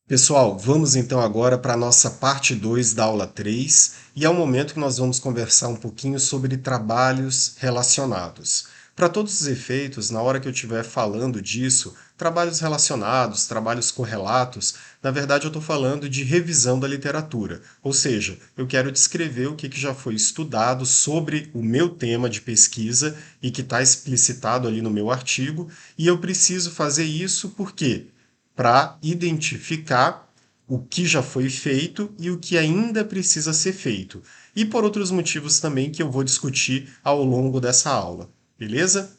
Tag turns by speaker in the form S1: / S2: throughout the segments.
S1: Pessoal, vamos então agora para a nossa parte 2 da aula 3 e é o momento que nós vamos conversar um pouquinho sobre trabalhos relacionados. Para todos os efeitos, na hora que eu estiver falando disso, trabalhos relacionados, trabalhos correlatos, na verdade eu estou falando de revisão da literatura, ou seja, eu quero descrever o que já foi estudado sobre o meu tema de pesquisa e que está explicitado ali no meu artigo, e eu preciso fazer isso porque para identificar o que já foi feito e o que ainda precisa ser feito. E por outros motivos também que eu vou discutir ao longo dessa aula. Beleza?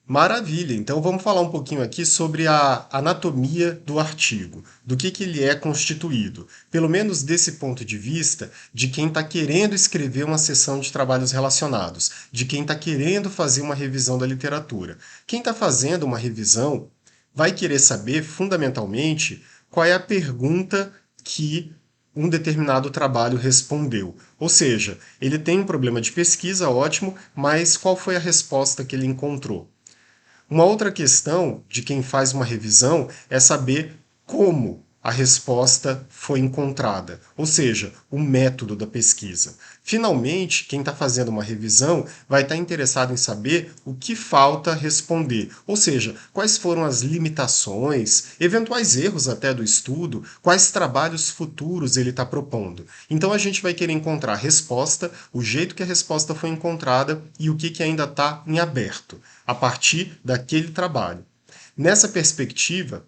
S1: Maravilha! Então vamos falar um pouquinho aqui sobre a anatomia do artigo, do que ele é constituído, pelo menos desse ponto de vista de quem está querendo escrever uma seção de trabalhos relacionados, de quem está querendo fazer uma revisão da literatura. Quem está fazendo uma revisão vai querer saber, fundamentalmente, qual é a pergunta que um determinado trabalho respondeu. Ou seja, ele tem um problema de pesquisa, ótimo, mas qual foi a resposta que ele encontrou? Uma outra questão de quem faz uma revisão é saber como a resposta foi encontrada, ou seja, o método da pesquisa. Finalmente, quem está fazendo uma revisão vai estar interessado em saber o que falta responder, ou seja, quais foram as limitações, eventuais erros até do estudo, quais trabalhos futuros ele está propondo. Então a gente vai querer encontrar a resposta, o jeito que a resposta foi encontrada e o que ainda está em aberto, a partir daquele trabalho. Nessa perspectiva,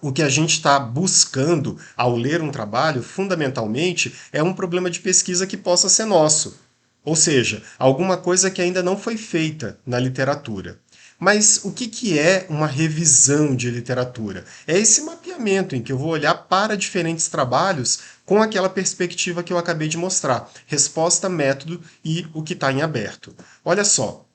S1: o que a gente está buscando ao ler um trabalho, fundamentalmente, é um problema de pesquisa que possa ser nosso. Ou seja, alguma coisa que ainda não foi feita na literatura. Mas o que é uma revisão de literatura? É esse mapeamento em que eu vou olhar para diferentes trabalhos com aquela perspectiva que eu acabei de mostrar: resposta, método e o que está em aberto. Olha só,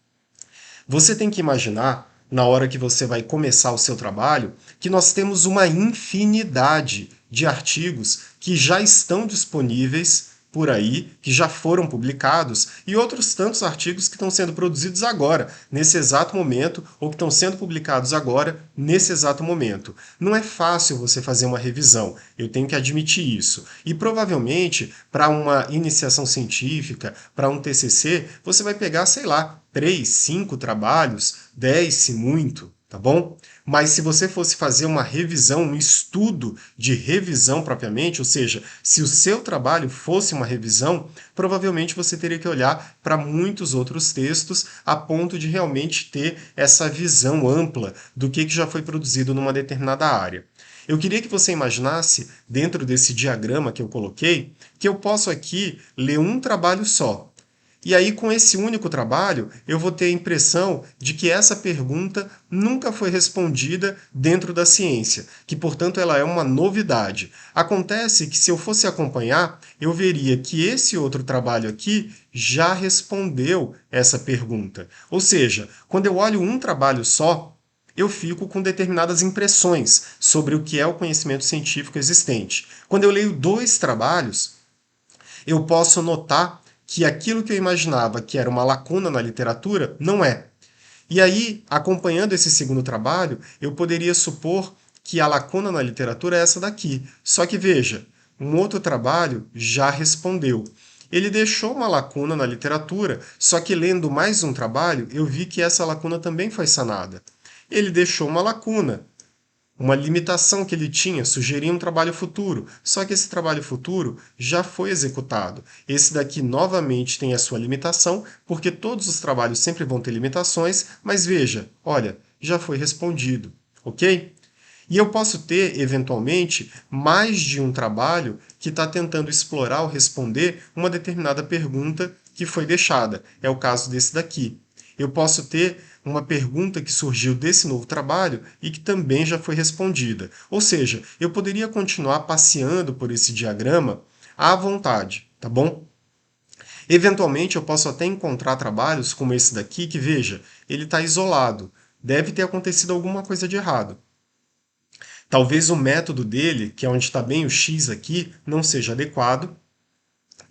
S1: você tem que imaginar, na hora que você vai começar o seu trabalho, que nós temos uma infinidade de artigos que já estão disponíveis por aí, que já foram publicados, e outros tantos artigos que estão sendo produzidos agora, nesse exato momento, ou que estão sendo publicados agora, nesse exato momento. Não é fácil você fazer uma revisão, eu tenho que admitir isso. E provavelmente, para uma iniciação científica, para um TCC, você vai pegar, sei lá, 3, 5 trabalhos, 10 se muito, tá bom? Mas se você fosse fazer uma revisão, um estudo de revisão propriamente, ou seja, se o seu trabalho fosse uma revisão, provavelmente você teria que olhar para muitos outros textos a ponto de realmente ter essa visão ampla do que já foi produzido numa determinada área. Eu queria que você imaginasse, dentro desse diagrama que eu coloquei, que eu posso aqui ler um trabalho só. E aí, com esse único trabalho, eu vou ter a impressão de que essa pergunta nunca foi respondida dentro da ciência, que, portanto, ela é uma novidade. Acontece que, se eu fosse acompanhar, eu veria que esse outro trabalho aqui já respondeu essa pergunta. Ou seja, quando eu olho um trabalho só, eu fico com determinadas impressões sobre o que é o conhecimento científico existente. Quando eu leio dois trabalhos, eu posso notar que aquilo que eu imaginava que era uma lacuna na literatura não é. E aí, acompanhando esse segundo trabalho, eu poderia supor que a lacuna na literatura é essa daqui. Só que veja, um outro trabalho já respondeu. Ele deixou uma lacuna na literatura, só que lendo mais um trabalho, eu vi que essa lacuna também foi sanada. Ele deixou uma lacuna, uma limitação que ele tinha, sugeria um trabalho futuro, só que esse trabalho futuro já foi executado. Esse daqui novamente tem a sua limitação, porque todos os trabalhos sempre vão ter limitações, mas veja, olha, já foi respondido, ok? E eu posso ter, eventualmente, mais de um trabalho que está tentando explorar ou responder uma determinada pergunta que foi deixada. É o caso desse daqui. Eu posso ter uma pergunta que surgiu desse novo trabalho e que também já foi respondida. Ou seja, eu poderia continuar passeando por esse diagrama à vontade, tá bom? Eventualmente eu posso até encontrar trabalhos como esse daqui que, veja, ele está isolado. Deve ter acontecido alguma coisa de errado. Talvez o método dele, que é onde está bem o X aqui, não seja adequado,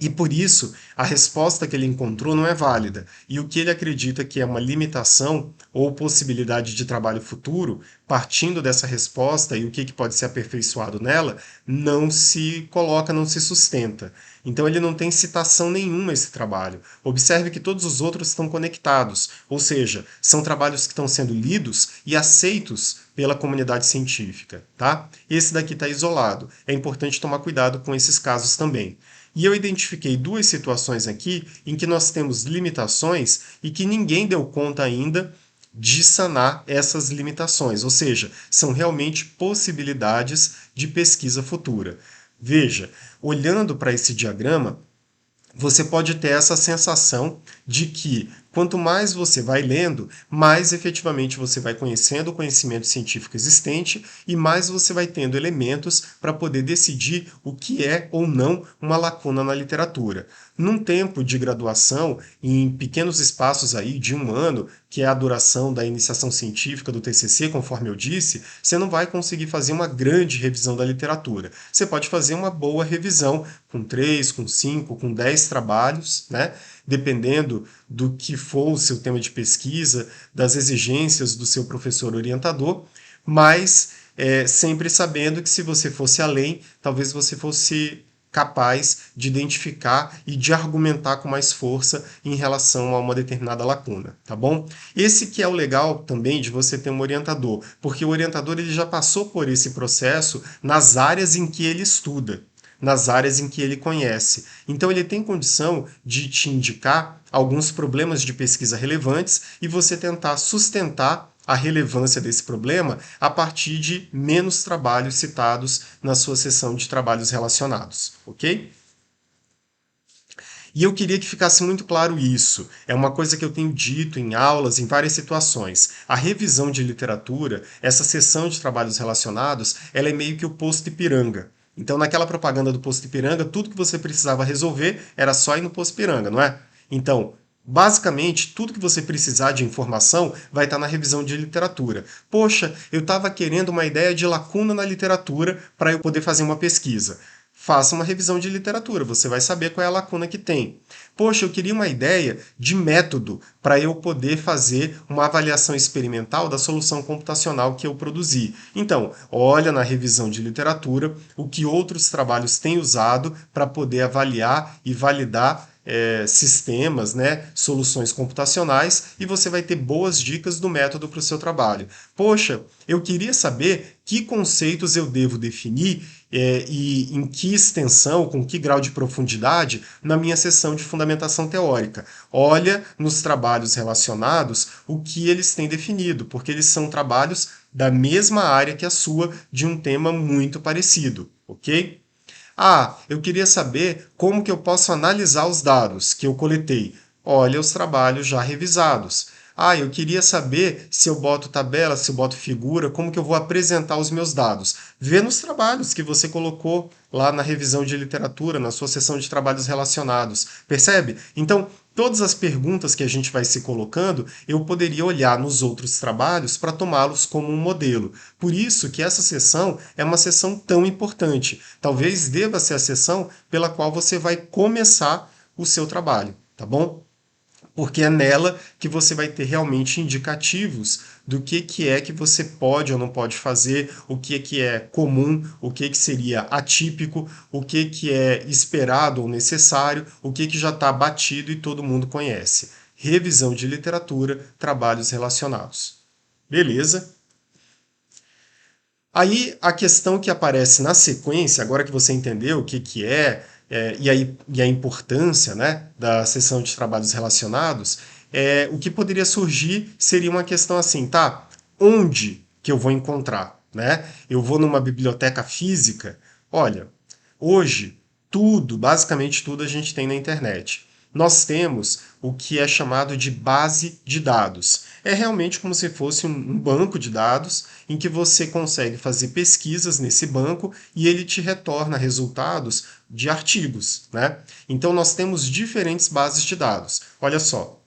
S1: E por isso, a resposta que ele encontrou não é válida. E o que ele acredita que é uma limitação ou possibilidade de trabalho futuro, partindo dessa resposta e o que pode ser aperfeiçoado nela, não se coloca, não se sustenta. Então ele não tem citação nenhuma a esse trabalho. Observe que todos os outros estão conectados, ou seja, são trabalhos que estão sendo lidos e aceitos pela comunidade científica, tá? Esse daqui está isolado. É importante tomar cuidado com esses casos também. E eu identifiquei duas situações aqui em que nós temos limitações e que ninguém deu conta ainda de sanar essas limitações, ou seja, são realmente possibilidades de pesquisa futura. Veja, olhando para esse diagrama, você pode ter essa sensação de que quanto mais você vai lendo, mais efetivamente você vai conhecendo o conhecimento científico existente e mais você vai tendo elementos para poder decidir o que é ou não uma lacuna na literatura. Num tempo de graduação, em pequenos espaços aí de um ano, que é a duração da iniciação científica do TCC, conforme eu disse, você não vai conseguir fazer uma grande revisão da literatura. Você pode fazer uma boa revisão com 3, com 5, com 10 trabalhos, né? Dependendo do que for o seu tema de pesquisa, das exigências do seu professor orientador, mas sempre sabendo que se você fosse além, talvez você fosse capaz de identificar e de argumentar com mais força em relação a uma determinada lacuna, tá bom? Esse que é o legal também de você ter um orientador, porque o orientador ele já passou por esse processo nas áreas em que ele estuda, nas áreas em que ele conhece. Então ele tem condição de te indicar alguns problemas de pesquisa relevantes e você tentar sustentar a relevância desse problema a partir de menos trabalhos citados na sua seção de trabalhos relacionados, ok? E eu queria que ficasse muito claro isso. É uma coisa que eu tenho dito em aulas, em várias situações. A revisão de literatura, essa seção de trabalhos relacionados, ela é meio que o posto Ipiranga. Então, naquela propaganda do posto Ipiranga, tudo que você precisava resolver era só ir no posto Ipiranga, não é? Então, basicamente, tudo que você precisar de informação vai estar na revisão de literatura. Poxa, eu estava querendo uma ideia de lacuna na literatura para eu poder fazer uma pesquisa. Faça uma revisão de literatura, você vai saber qual é a lacuna que tem. Poxa, eu queria uma ideia de método para eu poder fazer uma avaliação experimental da solução computacional que eu produzi. Então, olha na revisão de literatura o que outros trabalhos têm usado para poder avaliar e validar sistemas, né, soluções computacionais, e você vai ter boas dicas do método para o seu trabalho. Poxa, eu queria saber que conceitos eu devo definir e em que extensão, com que grau de profundidade na minha sessão de fundamentação teórica. Olha nos trabalhos relacionados o que eles têm definido, porque eles são trabalhos da mesma área que a sua, de um tema muito parecido, ok? Ah, eu queria saber como que eu posso analisar os dados que eu coletei. Olha os trabalhos já revisados. Ah, eu queria saber se eu boto tabela, se eu boto figura, como que eu vou apresentar os meus dados. Vê nos trabalhos que você colocou lá na revisão de literatura, na sua seção de trabalhos relacionados. Percebe? Então, todas as perguntas que a gente vai se colocando, eu poderia olhar nos outros trabalhos para tomá-los como um modelo. Por isso que essa sessão é uma sessão tão importante. Talvez deva ser a sessão pela qual você vai começar o seu trabalho, tá bom? Porque é nela que você vai ter realmente indicativos do que é que você pode ou não pode fazer, o que é comum, o que seria atípico, o que é esperado ou necessário, o que já está batido e todo mundo conhece. Revisão de literatura, trabalhos relacionados. Beleza? Aí a questão que aparece na sequência, agora que você entendeu o que e a importância, né, da seção de trabalhos relacionados, o que poderia surgir seria uma questão assim, tá? Onde que eu vou encontrar? Né? Eu vou numa biblioteca física? Olha, hoje tudo, basicamente tudo a gente tem na internet. Nós temos o que é chamado de base de dados. É realmente como se fosse um banco de dados em que você consegue fazer pesquisas nesse banco e ele te retorna resultados de artigos, né? Então nós temos diferentes bases de dados. Olha só,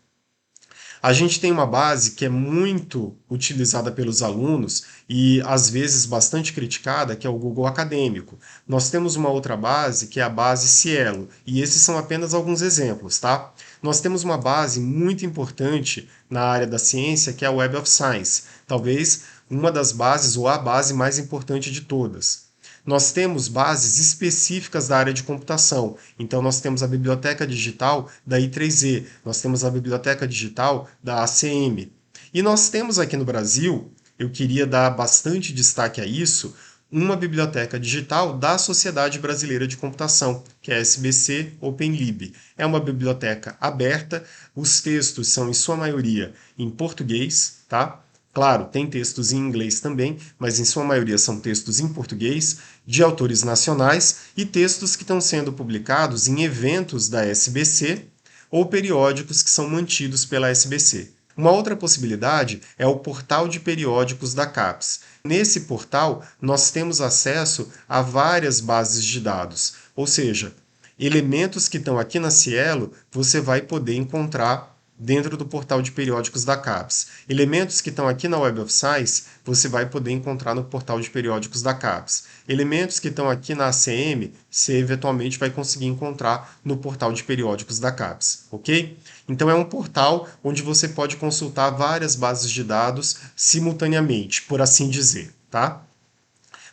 S1: A gente tem uma base que é muito utilizada pelos alunos e às vezes bastante criticada, que é o Google Acadêmico. Nós temos uma outra base que é a base Cielo, e esses são apenas alguns exemplos, tá? Nós temos uma base muito importante na área da ciência, que é a Web of Science, talvez uma das bases ou a base mais importante de todas. Nós temos bases específicas da área de computação. Então, nós temos a biblioteca digital da I3E, nós temos a biblioteca digital da ACM. E nós temos aqui no Brasil, eu queria dar bastante destaque a isso, uma biblioteca digital da Sociedade Brasileira de Computação, que é a SBC OpenLib. É uma biblioteca aberta, os textos são, em sua maioria, em português, tá? Claro, tem textos em inglês também, mas em sua maioria são textos em português, de autores nacionais e textos que estão sendo publicados em eventos da SBC ou periódicos que são mantidos pela SBC. Uma outra possibilidade é o portal de periódicos da CAPES. Nesse portal, nós temos acesso a várias bases de dados, ou seja, elementos que estão aqui na Cielo, você vai poder encontrar dentro do portal de periódicos da CAPES. Elementos que estão aqui na Web of Science, você vai poder encontrar no portal de periódicos da CAPES. Elementos que estão aqui na ACM, você eventualmente vai conseguir encontrar no portal de periódicos da CAPES, ok? Então é um portal onde você pode consultar várias bases de dados simultaneamente, por assim dizer, tá?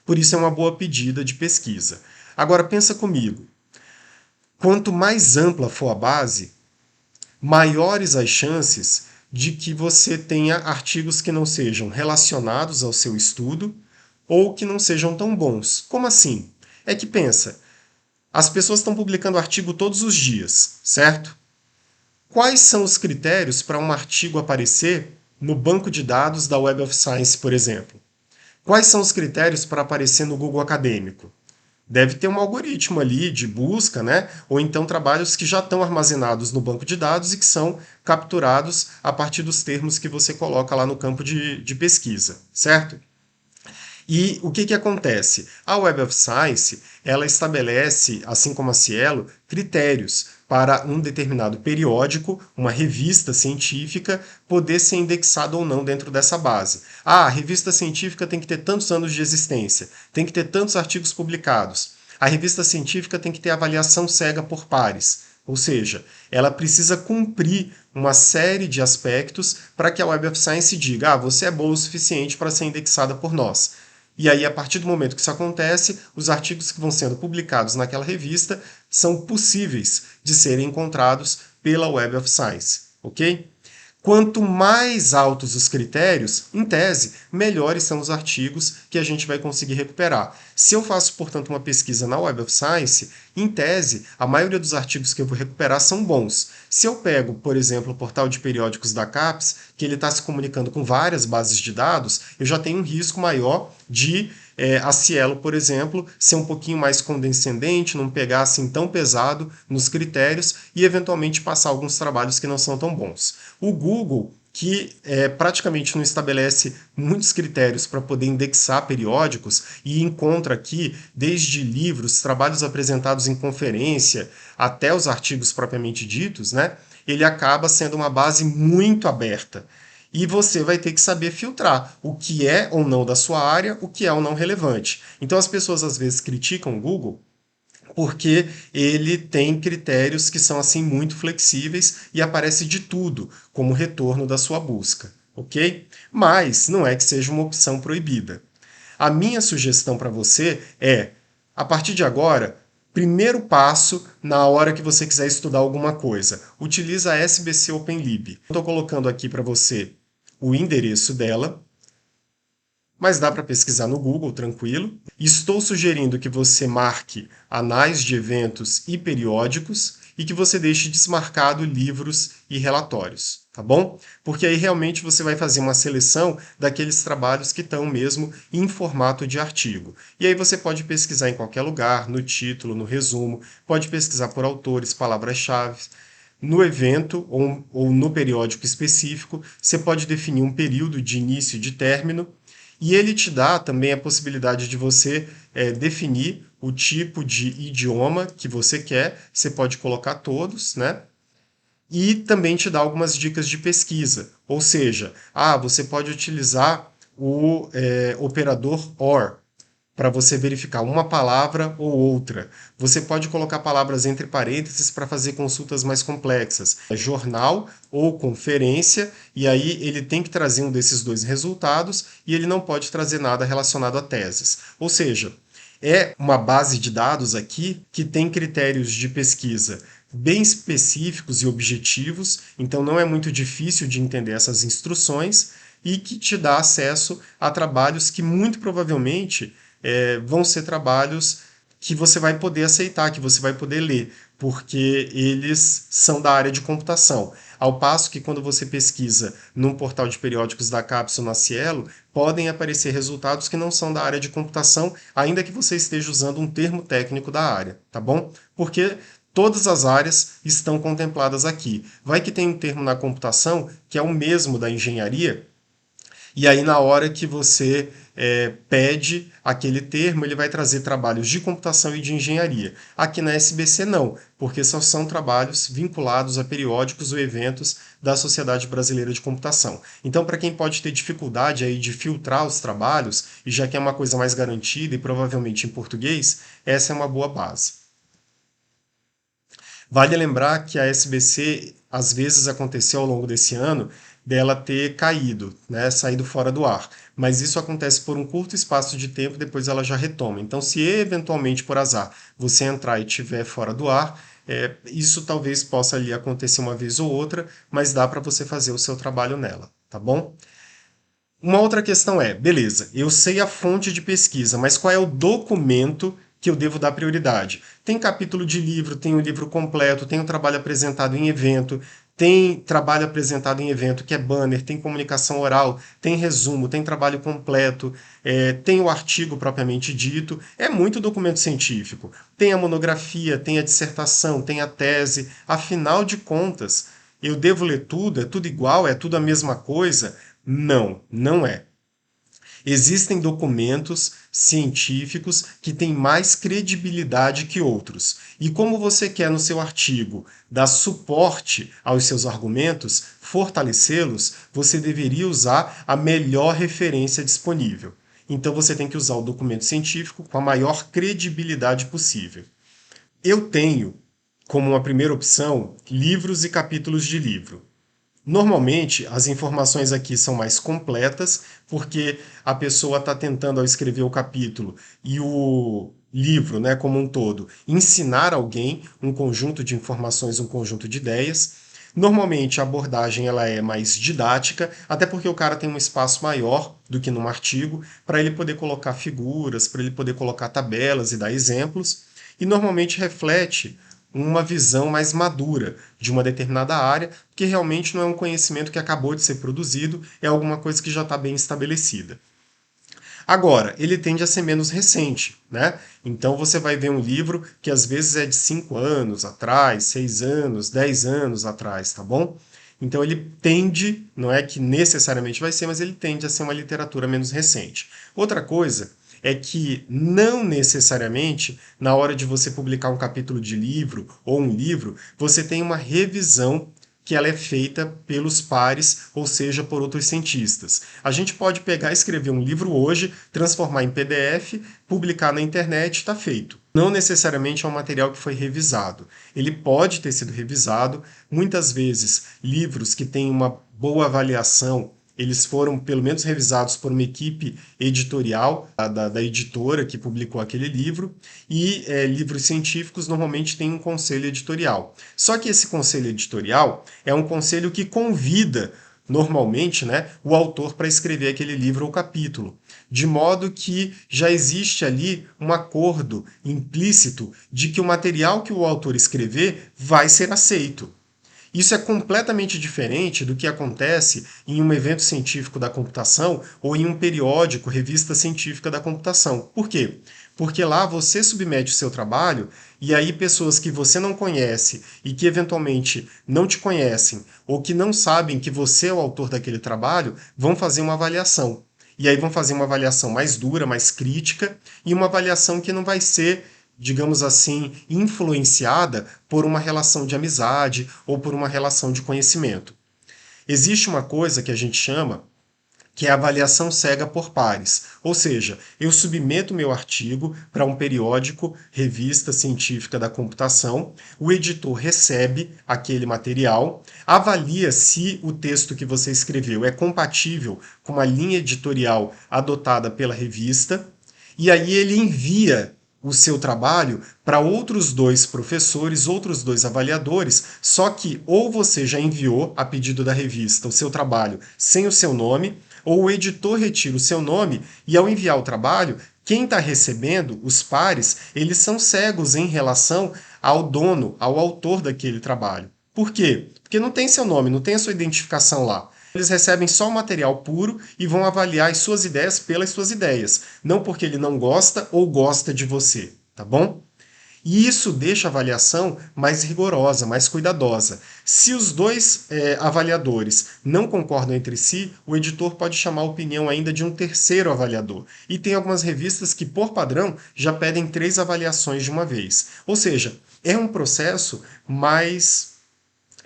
S1: Por isso é uma boa pedida de pesquisa. Agora pensa comigo, quanto mais ampla for a base, maiores as chances de que você tenha artigos que não sejam relacionados ao seu estudo ou que não sejam tão bons. Como assim? É que pensa, as pessoas estão publicando artigo todos os dias, certo? Quais são os critérios para um artigo aparecer no banco de dados da Web of Science, por exemplo? Quais são os critérios para aparecer no Google Acadêmico? Deve ter um algoritmo ali de busca, né? Ou então trabalhos que já estão armazenados no banco de dados e que são capturados a partir dos termos que você coloca lá no campo de pesquisa, certo? E o que acontece? A Web of Science, ela estabelece, assim como a Cielo, critérios para um determinado periódico, uma revista científica, poder ser indexado ou não dentro dessa base. Ah, a revista científica tem que ter tantos anos de existência, tem que ter tantos artigos publicados. A revista científica tem que ter avaliação cega por pares. Ou seja, ela precisa cumprir uma série de aspectos para que a Web of Science diga: ah, você é boa o suficiente para ser indexada por nós. E aí, a partir do momento que isso acontece, os artigos que vão sendo publicados naquela revista são possíveis de serem encontrados pela Web of Science, ok? Quanto mais altos os critérios, em tese, melhores são os artigos que a gente vai conseguir recuperar. Se eu faço, portanto, uma pesquisa na Web of Science, em tese, a maioria dos artigos que eu vou recuperar são bons. Se eu pego, por exemplo, o portal de periódicos da CAPES, que ele está se comunicando com várias bases de dados, eu já tenho um risco maior de a Cielo, por exemplo, ser um pouquinho mais condescendente, não pegar assim tão pesado nos critérios e eventualmente passar alguns trabalhos que não são tão bons. O Google, que praticamente não estabelece muitos critérios para poder indexar periódicos e encontra aqui desde livros, trabalhos apresentados em conferência, até os artigos propriamente ditos, né? Ele acaba sendo uma base muito aberta. E você vai ter que saber filtrar o que é ou não da sua área, o que é ou não relevante. Então as pessoas às vezes criticam o Google porque ele tem critérios que são assim muito flexíveis e aparece de tudo como retorno da sua busca, ok? Mas não é que seja uma opção proibida. A minha sugestão para você é, a partir de agora, primeiro passo na hora que você quiser estudar alguma coisa, utiliza a SBC OpenLib. Estou colocando aqui para você o endereço dela, mas dá para pesquisar no Google, tranquilo. Estou sugerindo que você marque anais de eventos e periódicos e que você deixe desmarcado livros e relatórios, tá bom? Porque aí realmente você vai fazer uma seleção daqueles trabalhos que estão mesmo em formato de artigo. E aí você pode pesquisar em qualquer lugar, no título, no resumo, pode pesquisar por autores, palavras-chave. No evento ou no periódico específico, você pode definir um período de início e de término, e ele te dá também a possibilidade de você definir o tipo de idioma que você quer. Você pode colocar todos, né? e também te dá algumas dicas de pesquisa. Ou seja, você pode utilizar o operador OR para você verificar uma palavra ou outra. Você pode colocar palavras entre parênteses para fazer consultas mais complexas. É jornal ou conferência, e aí ele tem que trazer um desses dois resultados e ele não pode trazer nada relacionado a teses. Ou seja, é uma base de dados aqui que tem critérios de pesquisa bem específicos e objetivos, então não é muito difícil de entender essas instruções e que te dá acesso a trabalhos que muito provavelmente vão ser trabalhos que você vai poder aceitar, que você vai poder ler, porque eles são da área de computação. Ao passo que quando você pesquisa num portal de periódicos da CAPES ou na Cielo, podem aparecer resultados que não são da área de computação, ainda que você esteja usando um termo técnico da área, tá bom? Porque todas as áreas estão contempladas aqui. Vai que tem um termo na computação que é o mesmo da engenharia, e aí, na hora que você pede aquele termo, ele vai trazer trabalhos de computação e de engenharia. Aqui na SBC, não, porque só são trabalhos vinculados a periódicos ou eventos da Sociedade Brasileira de Computação. Então, para quem pode ter dificuldade aí de filtrar os trabalhos, e já que é uma coisa mais garantida e provavelmente em português, essa é uma boa base. Vale lembrar que a SBC às vezes aconteceu ao longo desse ano dela ter caído, né, saído fora do ar. Mas isso acontece por um curto espaço de tempo, depois ela já retoma. Então, se eventualmente por azar você entrar e estiver fora do ar, isso talvez possa ali acontecer uma vez ou outra, mas dá para você fazer o seu trabalho nela, tá bom? Uma outra questão é, beleza, eu sei a fonte de pesquisa, mas qual é o documento que eu devo dar prioridade? Tem capítulo de livro, tem o livro completo, tem o trabalho apresentado em evento, tem trabalho apresentado em evento que é banner, tem comunicação oral, tem resumo, tem trabalho completo, tem o artigo propriamente dito, é muito documento científico. Tem a monografia, tem a dissertação, tem a tese, afinal de contas, eu devo ler tudo? É tudo igual? É tudo a mesma coisa? Não, não é. Existem documentos científicos que têm mais credibilidade que outros. E como você quer no seu artigo dar suporte aos seus argumentos, fortalecê-los, você deveria usar a melhor referência disponível. Então você tem que usar o documento científico com a maior credibilidade possível. Eu tenho, como uma primeira opção, livros e capítulos de livro. Normalmente, as informações aqui são mais completas, porque a pessoa está tentando, ao escrever o capítulo e o livro, né, como um todo, ensinar alguém um conjunto de informações, um conjunto de ideias. Normalmente, a abordagem ela é mais didática, até porque o cara tem um espaço maior do que num artigo, para ele poder colocar figuras, para ele poder colocar tabelas e dar exemplos, e normalmente reflete uma visão mais madura de uma determinada área, que realmente não é um conhecimento que acabou de ser produzido, é alguma coisa que já está bem estabelecida. Agora, ele tende a ser menos recente, né? Então você vai ver um livro que às vezes é de 5 anos atrás, 6 anos, 10 anos atrás, tá bom? Então ele tende, não é que necessariamente vai ser, mas ele tende a ser uma literatura menos recente. Outra coisa é que não necessariamente na hora de você publicar um capítulo de livro ou um livro, você tem uma revisão que ela é feita pelos pares, ou seja, por outros cientistas. A gente pode pegar e escrever um livro hoje, transformar em PDF, publicar na internet, está feito. Não necessariamente é um material que foi revisado. Ele pode ter sido revisado. Muitas vezes, livros que têm uma boa avaliação eles foram pelo menos revisados por uma equipe editorial da editora que publicou aquele livro, e livros científicos normalmente têm um conselho editorial. Só que esse conselho editorial é um conselho que convida normalmente, né, o autor para escrever aquele livro ou capítulo, de modo que já existe ali um acordo implícito de que o material que o autor escrever vai ser aceito. Isso é completamente diferente do que acontece em um evento científico da computação ou em um periódico, revista científica da computação. Por quê? Porque lá você submete o seu trabalho e aí pessoas que você não conhece e que eventualmente não te conhecem ou que não sabem que você é o autor daquele trabalho vão fazer uma avaliação. E aí vão fazer uma avaliação mais dura, mais crítica e uma avaliação que não vai ser digamos assim, influenciada por uma relação de amizade ou por uma relação de conhecimento. Existe uma coisa que a gente chama que é a avaliação cega por pares. Ou seja, eu submeto meu artigo para um periódico, revista científica da computação, o editor recebe aquele material, avalia se o texto que você escreveu é compatível com a linha editorial adotada pela revista, e aí ele envia o seu trabalho para outros dois professores, outros dois avaliadores, só que ou você já enviou, a pedido da revista, o seu trabalho sem o seu nome, ou o editor retira o seu nome e, ao enviar o trabalho, quem está recebendo, os pares, eles são cegos em relação ao dono, ao autor daquele trabalho. Por quê? Porque não tem seu nome, não tem a sua identificação lá. Eles recebem só o material puro e vão avaliar as suas ideias pelas suas ideias, não porque ele não gosta ou gosta de você, tá bom? E isso deixa a avaliação mais rigorosa, mais cuidadosa. Se os dois avaliadores não concordam entre si, o editor pode chamar a opinião ainda de um terceiro avaliador. E tem algumas revistas que, por padrão, já pedem 3 avaliações de uma vez. Ou seja, é um processo mais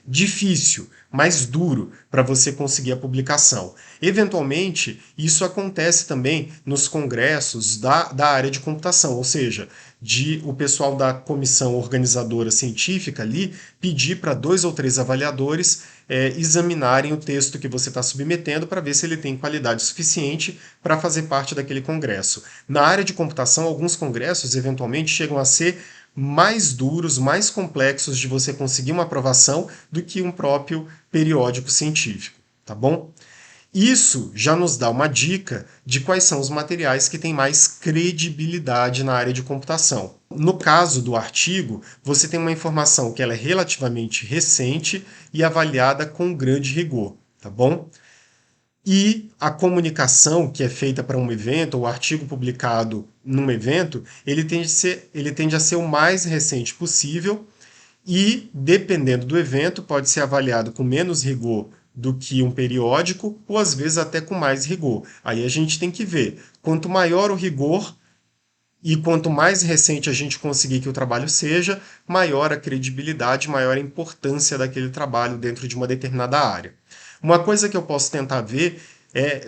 S1: difícil, mais duro para você conseguir a publicação. Eventualmente, isso acontece também nos congressos da área de computação, ou seja, de o pessoal da comissão organizadora científica ali pedir para 2 ou 3 avaliadores examinarem o texto que você está submetendo para ver se ele tem qualidade suficiente para fazer parte daquele congresso. Na área de computação, alguns congressos eventualmente chegam a ser mais duros, mais complexos de você conseguir uma aprovação do que um próprio periódico científico, tá bom? Isso já nos dá uma dica de quais são os materiais que têm mais credibilidade na área de computação. No caso do artigo, você tem uma informação que ela é relativamente recente e avaliada com grande rigor, tá bom? E a comunicação que é feita para um evento, o artigo publicado num evento, ele tende a ser o mais recente possível e, dependendo do evento, pode ser avaliado com menos rigor do que um periódico ou às vezes até com mais rigor. Aí a gente tem que ver. Quanto maior o rigor e quanto mais recente a gente conseguir que o trabalho seja, maior a credibilidade, maior a importância daquele trabalho dentro de uma determinada área. Uma coisa que eu posso tentar ver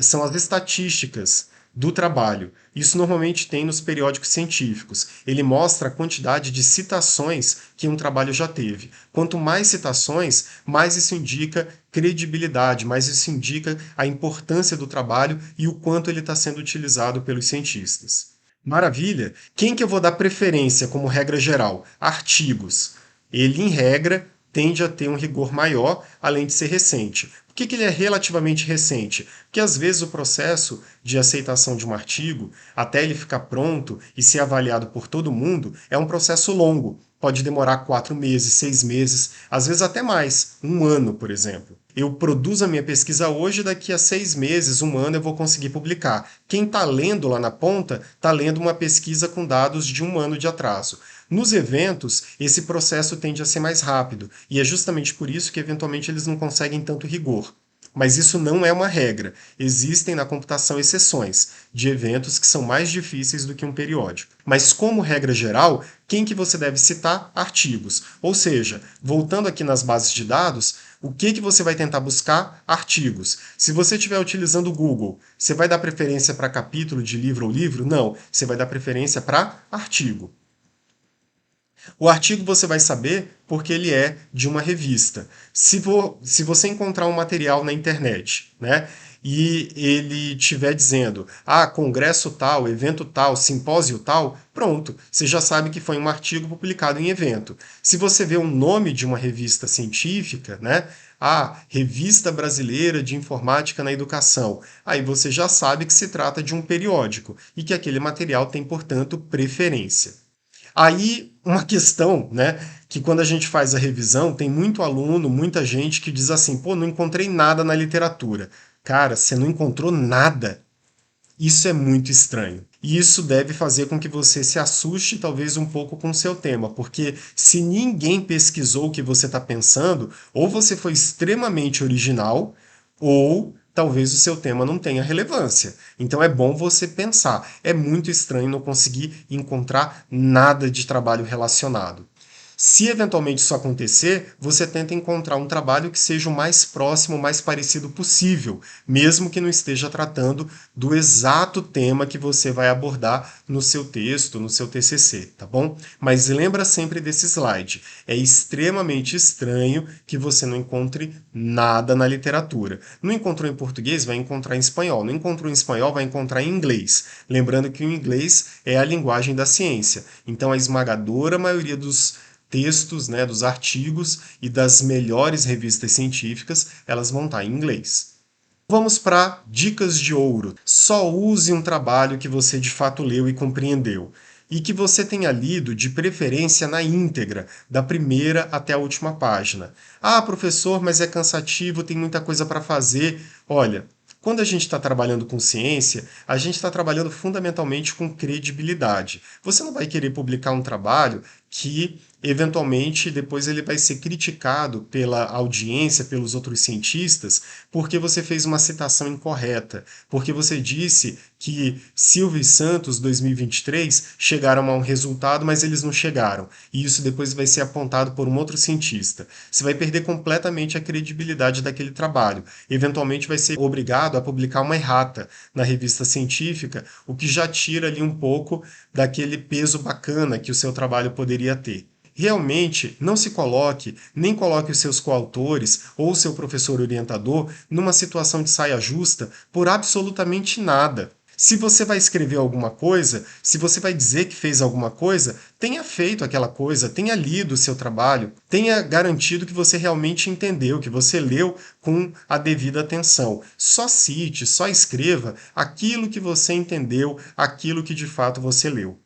S1: são as estatísticas do trabalho. Isso normalmente tem nos periódicos científicos. Ele mostra a quantidade de citações que um trabalho já teve. Quanto mais citações, mais isso indica credibilidade, mais isso indica a importância do trabalho e o quanto ele está sendo utilizado pelos cientistas. Maravilha! Quem que eu vou dar preferência como regra geral? Artigos. Ele, em regra, tende a ter um rigor maior, além de ser recente. Por que ele é relativamente recente? Porque às vezes o processo de aceitação de um artigo, até ele ficar pronto e ser avaliado por todo mundo, é um processo longo. Pode demorar 4 meses, 6 meses, às vezes até mais, 1 ano, por exemplo. Eu produzo a minha pesquisa hoje, daqui a 6 meses, 1 ano eu vou conseguir publicar. Quem está lendo lá na ponta, está lendo uma pesquisa com dados de 1 ano de atraso. Nos eventos, esse processo tende a ser mais rápido, e é justamente por isso que eventualmente eles não conseguem tanto rigor. Mas isso não é uma regra. Existem na computação exceções de eventos que são mais difíceis do que um periódico. Mas como regra geral, quem que você deve citar? Artigos. Ou seja, voltando aqui nas bases de dados, o que você vai tentar buscar? Artigos. Se você estiver utilizando o Google, você vai dar preferência para capítulo de livro ou livro? Não, você vai dar preferência para artigo. O artigo você vai saber porque ele é de uma revista. Se você encontrar um material na internet, né, e ele estiver dizendo, congresso tal, evento tal, simpósio tal, pronto, você já sabe que foi um artigo publicado em evento. Se você vê o nome de uma revista científica, né, Revista Brasileira de Informática na Educação, aí você já sabe que se trata de um periódico e que aquele material tem, portanto, preferência. Aí, uma questão, né, que quando a gente faz a revisão, tem muito aluno, muita gente que diz assim, pô, não encontrei nada na literatura. Cara, você não encontrou nada. Isso é muito estranho. E isso deve fazer com que você se assuste talvez um pouco com o seu tema, porque se ninguém pesquisou o que você está pensando, ou você foi extremamente original, ou talvez o seu tema não tenha relevância. Então é bom você pensar. É muito estranho não conseguir encontrar nada de trabalho relacionado. Se eventualmente isso acontecer, você tenta encontrar um trabalho que seja o mais próximo, o mais parecido possível, mesmo que não esteja tratando do exato tema que você vai abordar no seu texto, no seu TCC, tá bom? Mas lembra sempre desse slide. É extremamente estranho que você não encontre nada na literatura. Não encontrou em português, vai encontrar em espanhol. Não encontrou em espanhol, vai encontrar em inglês. Lembrando que o inglês é a linguagem da ciência. Então a esmagadora maioria dos textos, né, dos artigos e das melhores revistas científicas, elas vão estar em inglês. Vamos para dicas de ouro. Só use um trabalho que você de fato leu e compreendeu. E que você tenha lido, de preferência, na íntegra, da primeira até a última página. Ah, professor, mas é cansativo, tem muita coisa para fazer. Olha, quando a gente está trabalhando com ciência, a gente está trabalhando fundamentalmente com credibilidade. Você não vai querer publicar um trabalho que eventualmente depois ele vai ser criticado pela audiência, pelos outros cientistas, porque você fez uma citação incorreta, porque você disse que Silva e Santos 2023 chegaram a um resultado, mas eles não chegaram. E isso depois vai ser apontado por um outro cientista. Você vai perder completamente a credibilidade daquele trabalho. Eventualmente vai ser obrigado a publicar uma errata na revista científica, o que já tira ali um pouco daquele peso bacana que o seu trabalho poderia ter. Realmente, não se coloque, nem coloque os seus coautores ou o seu professor orientador numa situação de saia justa por absolutamente nada. Se você vai escrever alguma coisa, se você vai dizer que fez alguma coisa, tenha feito aquela coisa, tenha lido o seu trabalho, tenha garantido que você realmente entendeu, que você leu com a devida atenção. Só cite, só escreva aquilo que você entendeu, aquilo que de fato você leu.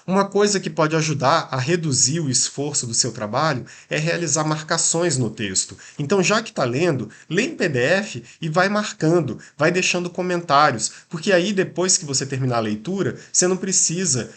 S1: Uma coisa que pode ajudar a reduzir o esforço do seu trabalho é realizar marcações no texto. Então, já que está lendo, lê em PDF e vai marcando, vai deixando comentários, porque aí depois que você terminar a leitura, você não precisa,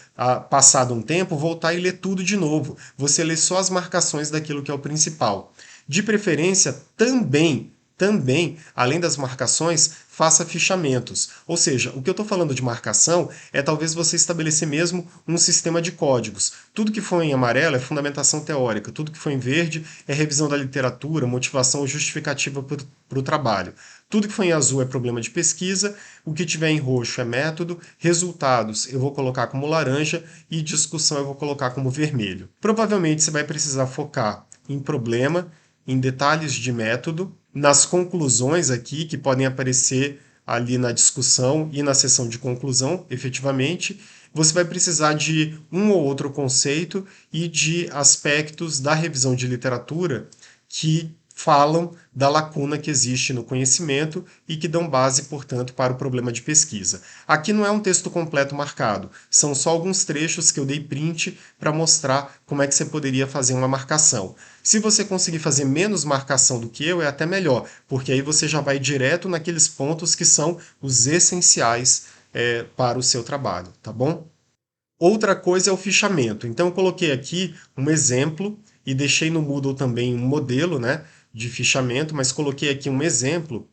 S1: passado um tempo, voltar e ler tudo de novo. Você lê só as marcações daquilo que é o principal. De preferência, também, além das marcações, faça fichamentos. Ou seja, o que eu estou falando de marcação é talvez você estabelecer mesmo um sistema de códigos. Tudo que for em amarelo é fundamentação teórica, tudo que for em verde é revisão da literatura, motivação ou justificativa para o trabalho. Tudo que for em azul é problema de pesquisa, o que tiver em roxo é método, resultados eu vou colocar como laranja e discussão eu vou colocar como vermelho. Provavelmente você vai precisar focar em problema, em detalhes de método, nas conclusões aqui que podem aparecer ali na discussão e na sessão de conclusão, efetivamente, você vai precisar de um ou outro conceito e de aspectos da revisão de literatura que falam da lacuna que existe no conhecimento e que dão base, portanto, para o problema de pesquisa. Aqui não é um texto completo marcado, são só alguns trechos que eu dei print para mostrar como é que você poderia fazer uma marcação. Se você conseguir fazer menos marcação do que eu, é até melhor, porque aí você já vai direto naqueles pontos que são os essenciais para o seu trabalho, tá bom? Outra coisa é o fichamento. Então eu coloquei aqui um exemplo e deixei no Moodle também um modelo, né, de fichamento, mas coloquei aqui um exemplo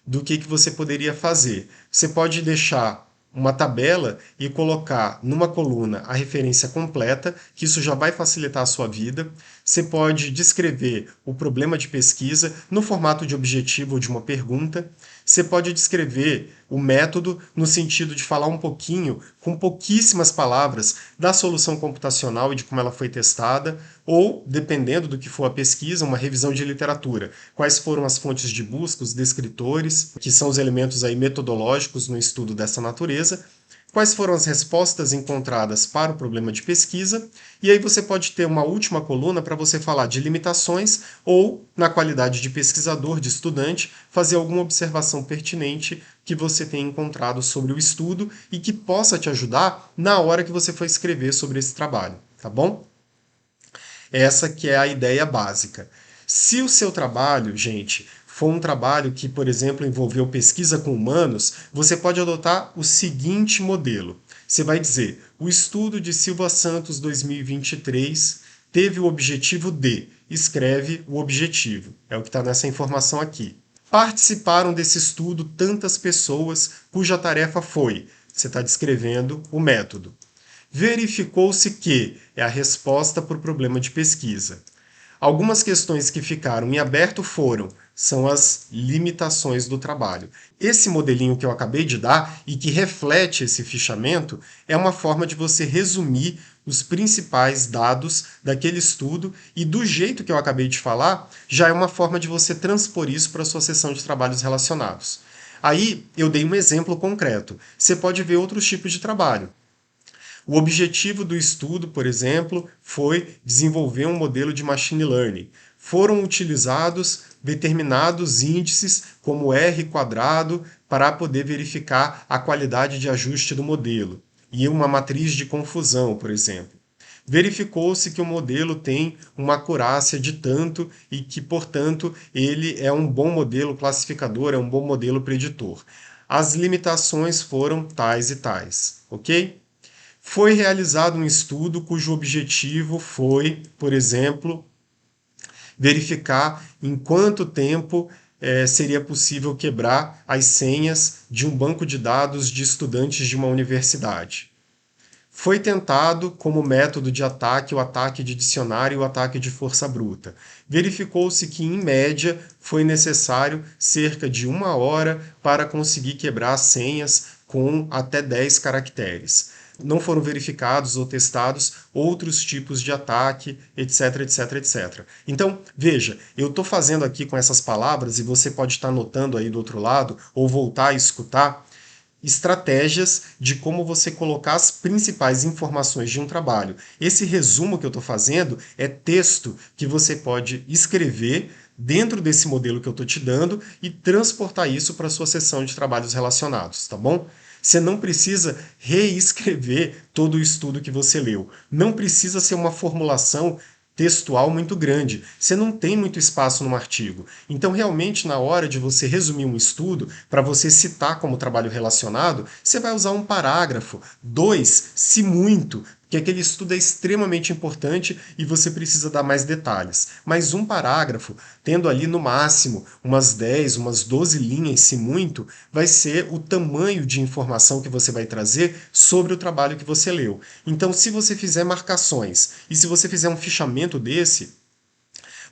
S1: do que você poderia fazer. Você pode deixar uma tabela e colocar numa coluna a referência completa, que isso já vai facilitar a sua vida. Você pode descrever o problema de pesquisa no formato de objetivo ou de uma pergunta. Você pode descrever o método no sentido de falar um pouquinho, com pouquíssimas palavras, da solução computacional e de como ela foi testada, ou, dependendo do que for a pesquisa, uma revisão de literatura. Quais foram as fontes de busca, os descritores, que são os elementos aí metodológicos no estudo dessa natureza, quais foram as respostas encontradas para o problema de pesquisa, e aí você pode ter uma última coluna para você falar de limitações ou, na qualidade de pesquisador, de estudante, fazer alguma observação pertinente que você tenha encontrado sobre o estudo e que possa te ajudar na hora que você for escrever sobre esse trabalho, tá bom? Essa que é a ideia básica. Se o seu trabalho, gente, for um trabalho que, por exemplo, envolveu pesquisa com humanos, você pode adotar o seguinte modelo. Você vai dizer, o estudo de Silva Santos 2023 teve o objetivo de, escreve o objetivo. É o que está nessa informação aqui. Participaram desse estudo tantas pessoas cuja tarefa foi, você está descrevendo o método. Verificou-se que é a resposta para o problema de pesquisa. Algumas questões que ficaram em aberto são as limitações do trabalho. Esse modelinho que eu acabei de dar e que reflete esse fichamento é uma forma de você resumir os principais dados daquele estudo e do jeito que eu acabei de falar, já é uma forma de você transpor isso para a sua seção de trabalhos relacionados. Aí eu dei um exemplo concreto. Você pode ver outros tipos de trabalho. O objetivo do estudo, por exemplo, foi desenvolver um modelo de machine learning. Foram utilizados determinados índices, como R² para poder verificar a qualidade de ajuste do modelo, e uma matriz de confusão, por exemplo. Verificou-se que o modelo tem uma acurácia de tanto e que, portanto, ele é um bom modelo classificador, é um bom modelo preditor. As limitações foram tais e tais, ok? Foi realizado um estudo cujo objetivo foi, por exemplo, verificar em quanto tempo seria possível quebrar as senhas de um banco de dados de estudantes de uma universidade. Foi tentado como método de ataque o ataque de dicionário e o ataque de força bruta. Verificou-se que, em média, foi necessário cerca de 1 hora para conseguir quebrar senhas com até 10 caracteres. Não foram verificados ou testados outros tipos de ataque, etc, etc, etc. Então, veja, eu estou fazendo aqui com essas palavras, e você pode estar anotando aí do outro lado, ou voltar a escutar, estratégias de como você colocar as principais informações de um trabalho. Esse resumo que eu estou fazendo é texto que você pode escrever dentro desse modelo que eu estou te dando e transportar isso para a sua seção de trabalhos relacionados, tá bom? Você não precisa reescrever todo o estudo que você leu. Não precisa ser uma formulação textual muito grande. Você não tem muito espaço no artigo. Então, realmente, na hora de você resumir um estudo, para você citar como trabalho relacionado, você vai usar um parágrafo, 2, se muito, que aquele estudo é extremamente importante e você precisa dar mais detalhes. Mas um parágrafo, tendo ali no máximo umas 10, umas 12 linhas, se muito, vai ser o tamanho de informação que você vai trazer sobre o trabalho que você leu. Então, se você fizer marcações e se você fizer um fichamento desse,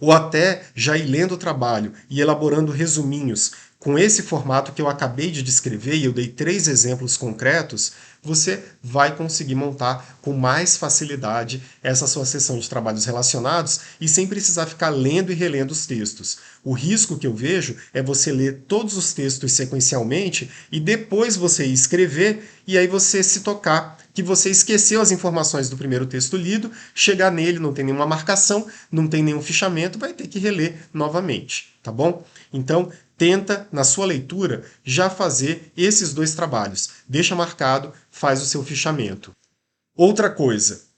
S1: ou até já ir lendo o trabalho e elaborando resuminhos com esse formato que eu acabei de descrever, e eu dei 3 exemplos concretos, você vai conseguir montar com mais facilidade essa sua seção de trabalhos relacionados e sem precisar ficar lendo e relendo os textos. O risco que eu vejo é você ler todos os textos sequencialmente e depois você escrever e aí você se tocar que você esqueceu as informações do primeiro texto lido, chegar nele, não tem nenhuma marcação, não tem nenhum fichamento, vai ter que reler novamente, tá bom? Então, tenta, na sua leitura, já fazer esses 2 trabalhos. Deixa marcado, faz o seu fichamento. Outra coisa,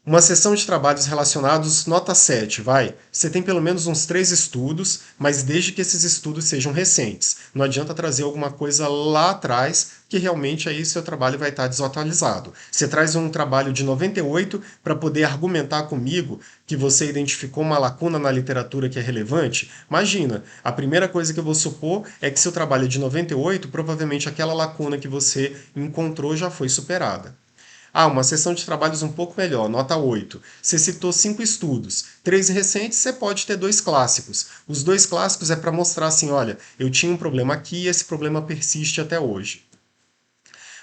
S1: uma sessão de trabalhos relacionados, nota 7, vai. Você tem pelo menos uns 3 estudos, mas desde que esses estudos sejam recentes. Não adianta trazer alguma coisa lá atrás, que realmente aí seu trabalho vai estar desatualizado. Você traz um trabalho de 98 para poder argumentar comigo que você identificou uma lacuna na literatura que é relevante? Imagina, a primeira coisa que eu vou supor é que seu trabalho é de 98, provavelmente aquela lacuna que você encontrou já foi superada. Ah, uma sessão de trabalhos um pouco melhor, nota 8. Você citou 5 estudos. 3 recentes, você pode ter 2 clássicos. Os 2 clássicos é para mostrar assim, olha, eu tinha um problema aqui e esse problema persiste até hoje.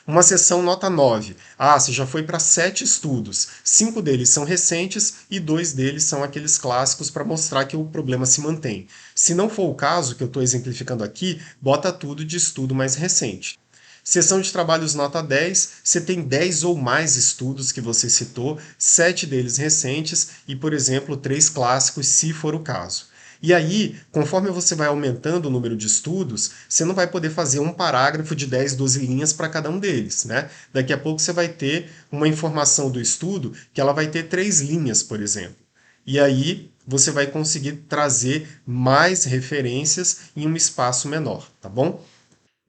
S1: Uma sessão nota 9. Ah, você já foi para 7 estudos. 5 deles são recentes e 2 deles são aqueles clássicos para mostrar que o problema se mantém. Se não for o caso, que eu estou exemplificando aqui, bota tudo de estudo mais recente. Seção de trabalhos nota 10, você tem 10 ou mais estudos que você citou, 7 deles recentes e, por exemplo, 3 clássicos, se for o caso. E aí, conforme você vai aumentando o número de estudos, você não vai poder fazer um parágrafo de 10, 12 linhas para cada um deles, né? Daqui a pouco você vai ter uma informação do estudo que ela vai ter 3 linhas, por exemplo. E aí você vai conseguir trazer mais referências em um espaço menor, tá bom?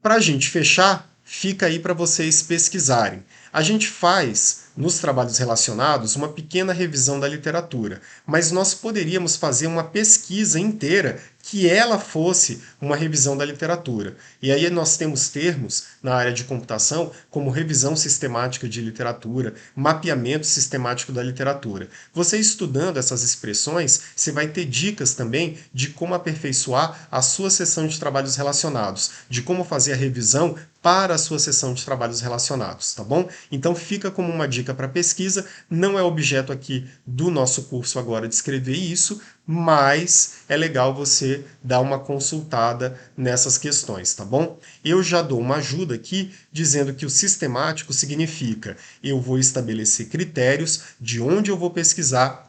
S1: Para a gente fechar, fica aí para vocês pesquisarem. A gente faz, nos trabalhos relacionados, uma pequena revisão da literatura, mas nós poderíamos fazer uma pesquisa inteira que ela fosse uma revisão da literatura. E aí nós temos termos na área de computação como revisão sistemática de literatura, mapeamento sistemático da literatura. Você estudando essas expressões, você vai ter dicas também de como aperfeiçoar a sua sessão de trabalhos relacionados, de como fazer a revisão para a sua sessão de trabalhos relacionados, tá bom? Então fica como uma dica para pesquisa, não é objeto aqui do nosso curso agora de escrever isso, mas é legal você dar uma consultada nessas questões, tá bom? Eu já dou uma ajuda aqui dizendo que o sistemático significa eu vou estabelecer critérios de onde eu vou pesquisar,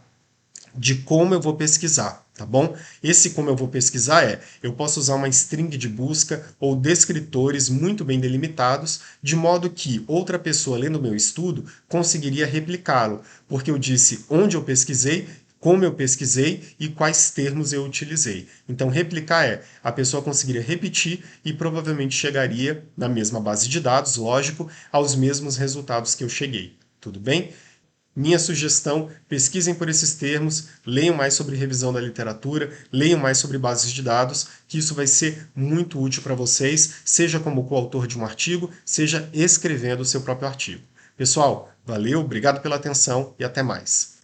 S1: de como eu vou pesquisar, tá bom? Esse como eu vou pesquisar eu posso usar uma string de busca ou descritores muito bem delimitados, de modo que outra pessoa lendo o meu estudo conseguiria replicá-lo, porque eu disse onde eu pesquisei, como eu pesquisei e quais termos eu utilizei. Então, replicar a pessoa conseguiria repetir e provavelmente chegaria na mesma base de dados, lógico, aos mesmos resultados que eu cheguei. Tudo bem? Minha sugestão, pesquisem por esses termos, leiam mais sobre revisão da literatura, leiam mais sobre bases de dados, que isso vai ser muito útil para vocês, seja como coautor de um artigo, seja escrevendo o seu próprio artigo. Pessoal, valeu, obrigado pela atenção e até mais.